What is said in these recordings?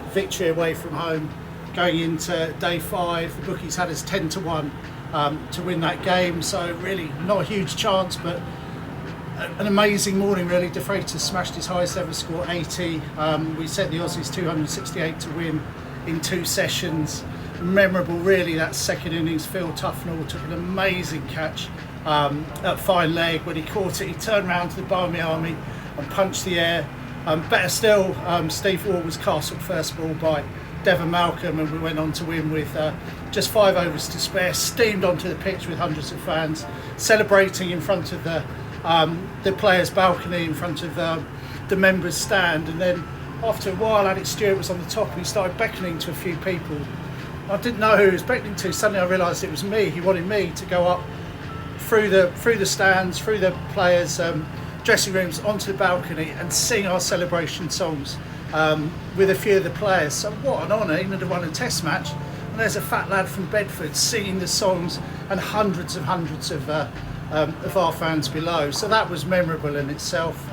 victory away from home. Going into day 5, the bookies had us 10-1 to win that game, so really not a huge chance, but an amazing morning really. De Freitas smashed his highest ever score, 80. We set the Aussies 268 to win in 2 sessions. Memorable really, that second innings. Phil Tufnell took an amazing catch at fine leg. When he caught it, he turned around to the Barmy Army and punched the air. Better still, Steve Waugh was castled first ball by Devon Malcolm, and we went on to win with just 5 overs to spare. Steamed onto the pitch with hundreds of fans celebrating in front of the players' balcony, in front of the members' stand. And then after a while, Alex Stewart was on the top and he started beckoning to a few people. I didn't know who he was beckoning to. Suddenly I realised it was me. He wanted me to go up through the stands, through the players' dressing rooms, onto the balcony and sing our celebration songs with a few of the players. So what an honour, even to won a test match. And there's a fat lad from Bedford singing the songs, and hundreds of our fans below. So that was memorable in itself.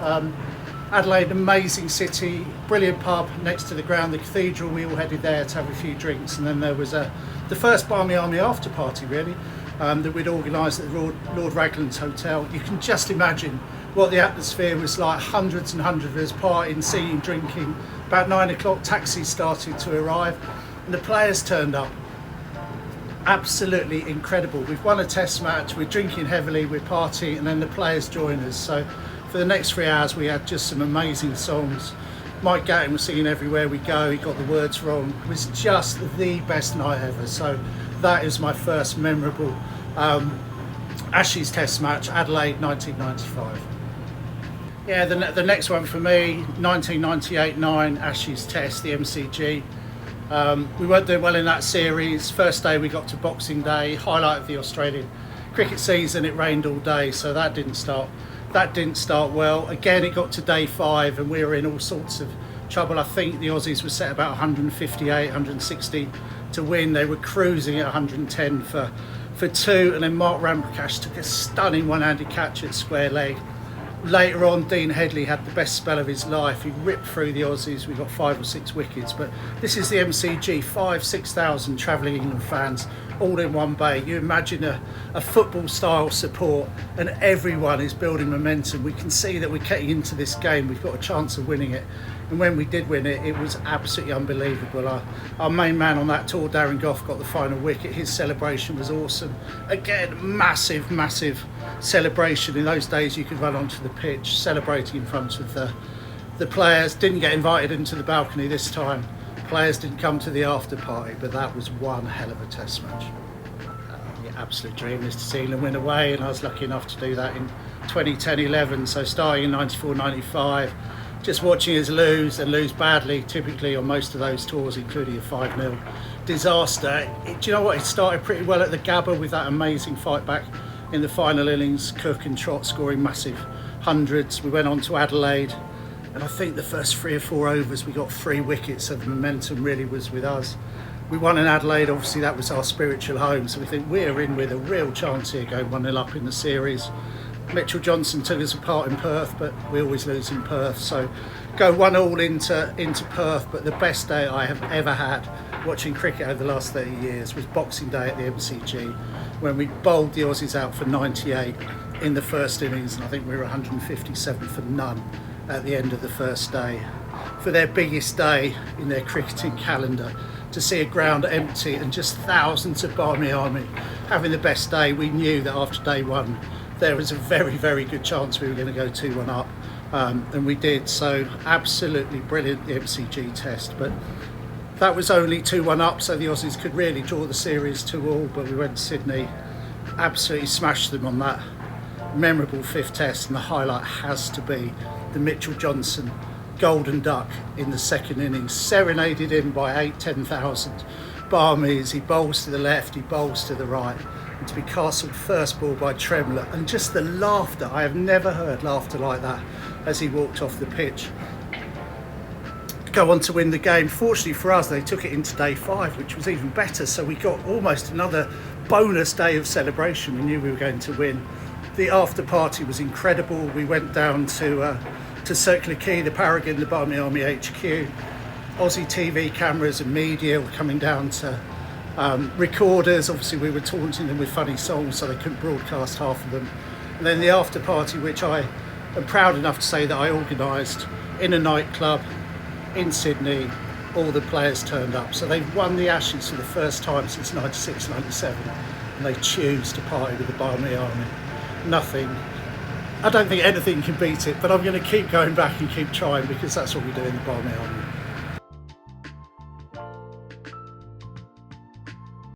Adelaide, amazing city, brilliant pub next to the ground, the cathedral. We all headed there to have a few drinks, and then there was the first Barmy Army after party really that we'd organised at the Lord Raglan's Hotel. You can just imagine what the atmosphere was like. Hundreds and hundreds of us partying, singing, drinking. About 9 o'clock, taxis started to arrive and the players turned up. Absolutely incredible. We've won a test match, we're drinking heavily, we're partying, and then the players join us. So for the next 3 hours we had just some amazing songs. Mike Gatton was singing Everywhere We Go, he got the words wrong. It was just the best night ever. So that is my first memorable Ashes test match, Adelaide 1995. Yeah, the next one for me, 1998-9 Ashes test, the MCG. We weren't doing well in that series. First day we got to Boxing Day, highlight of the Australian cricket season. It rained all day, so that didn't start well. Again, it got to day 5 and we were in all sorts of trouble. I think the Aussies were set about 158, 160 to win. They were cruising at 110 for 2, and then Mark Ramprakash took a stunning one-handed catch at square leg. Later on, Dean Headley had the best spell of his life. He ripped through the Aussies. We got 5 or 6 wickets, but this is the MCG, 5,000-6,000 travelling England fans all in one bay. You imagine a football style support, and everyone is building momentum. We can see that we're getting into this game. We've got a chance of winning it, and when we did win it, it was absolutely unbelievable. Our main man on that tour, Darren Gough, got the final wicket. His celebration was awesome. Again, massive celebration. In those days you could run onto the pitch celebrating in front of the players. Didn't get invited into the balcony this time. Players didn't come to the after party, but that was one hell of a test match. The absolute dream is to see England win away, and I was lucky enough to do that in 2010-11. So starting in 94-95, just watching us lose and lose badly, typically on most of those tours, including a 5-0 disaster. Do you know what? It started pretty well at the Gabba with that amazing fight back in the final innings. Cook and Trott scoring massive hundreds. We went on to Adelaide, and I think the first 3 or 4 overs we got 3 wickets, so the momentum really was with us. We won in Adelaide, obviously that was our spiritual home, so we think we're in with a real chance here, going 1-0 up in the series. Mitchell Johnson took us apart in Perth, but we always lose in Perth, so go 1-1 into Perth. But the best day I have ever had watching cricket over the last 30 years was Boxing Day at the MCG, when we bowled the Aussies out for 98 in the first innings, and I think we were 157 for none at the end of the first day. For their biggest day in their cricketing calendar, to see a ground empty and just thousands of Barmy Army having the best day, we knew that after day 1 there was a very good chance we were going to go 2-1 up, and we did. So absolutely brilliant, the MCG test. But that was only 2-1 up, so the Aussies could really draw the series 2-2, but we went to Sydney, absolutely smashed them on that memorable 5th test, and the highlight has to be the Mitchell Johnson golden duck in the second innings, serenaded in by 8,000-10,000 Barmies. He bowls to the left, he bowls to the right, and to be castled first ball by Tremler, and just the laughter, I have never heard laughter like that as he walked off the pitch. Go on to win the game. Fortunately for us, they took it into day 5, which was even better, so we got almost another bonus day of celebration. We knew we were going to win. The after party was incredible. We went down to Circular Quay, the Paragon, the Barmy Army HQ, Aussie TV cameras and media were coming down to recorders. Obviously we were taunting them with funny songs so they couldn't broadcast half of them. And then the after party, which I am proud enough to say that I organised in a nightclub in Sydney, all the players turned up. So they've won the Ashes for the first time since 96, 97, and they choose to party with the Barmy Army. Nothing, I don't think anything can beat it, but I'm going to keep going back and keep trying, because that's what we do in the Barmy Army.